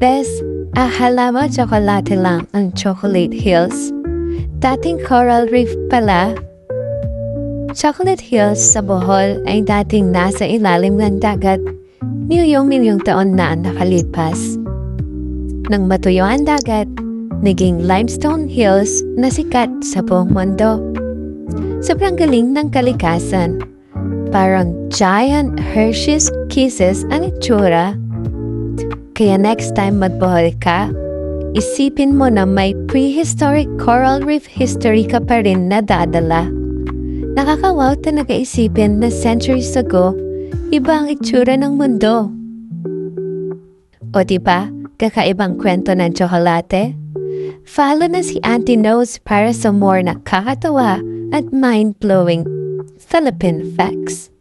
Des, akala mo tsokolate lang ang Chocolate Hills. Dating coral reef pala. Chocolate Hills sa Bohol ay dating nasa ilalim ng dagat. Milyong-milyong taon na ang nakalipas. Nang matuyo ang dagat, naging limestone hills na sikat sa buong mundo. Sobrang galing ng kalikasan. Parang giant Hershey's Kisses ang itsura. Kaya next time magbohol ka, isipin mo na may prehistoric coral reef history ka pa rin na dadala. Nakakawaw talaga isipin na centuries ago, iba ang itsura ng mundo. O diba, kakaibang kwento ng tsokolate? Follow na si Auntie Nose para sa more nakakatawa at mind-blowing Philippine facts.